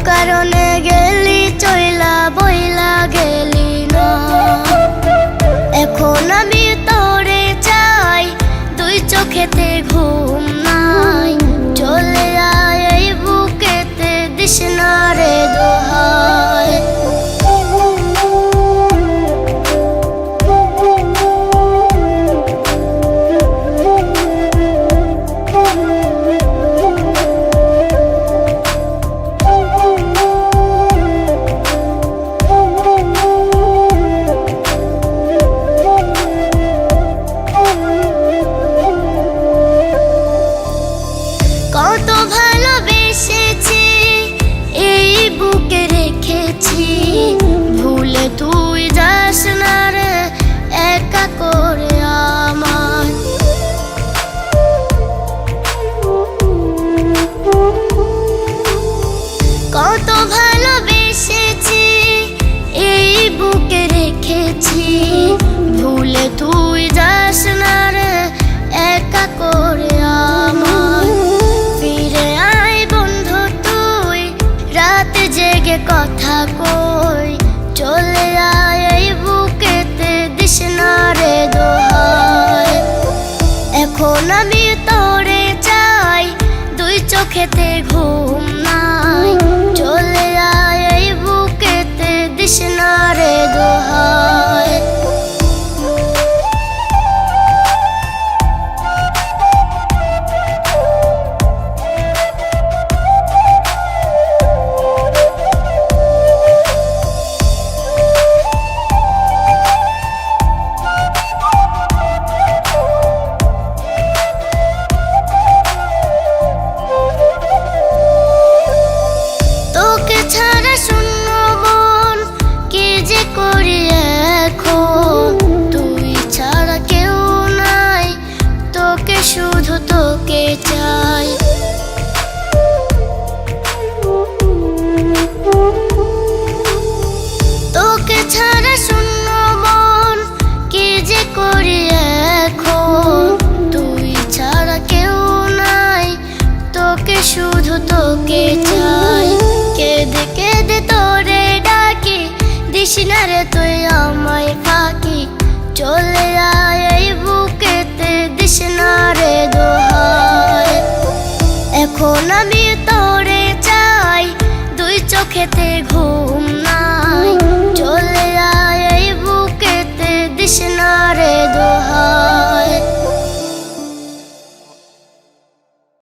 কারণে গেলি চইলা বইলা গেলি না। এখন আমি তোরে চাই, দুই চোখেতে ঘুম নাই। চলে আয় এই বুকেতে, দিস না রে দোহাই। কত ভালোবেসেছি, এই বুকে রেখেছি। ভুলে তুই যাস না রে একা করে আমার। কত ভালোবেসেছি, এই বুকে রেখেছি। ভুলে তুই যাস না রে একা করে আমার। রাতে জেগে কথা কই, চলে আয় এই বুকেতে, দিস না রে দোহাই। এখন আমি তোরে চাই, দুই চোখেতে ঘুম নাই। চলে আয় এই বুকেতে, দিস না রে দোহাই। ছাড়া শূন্য মন কি যে করি এখন। তুই ছাড়া কেউ নাই, তোকে শুধু তোকে চাই। তোকে ছাড়া শূন্য মন কি যে করি এখন। তুই ছাড়া কেউ নাই, তোকে শুধু তোকে চাই। কেঁদে কেঁদে তোরে ডাকি, দিস না রে তুই আমায় ফাঁকি। চলে আয় এই বুকেতে, দিস না রে দোহাই। এখন আমি তোরে চাই, দুই চোখেতে ঘুম নাই।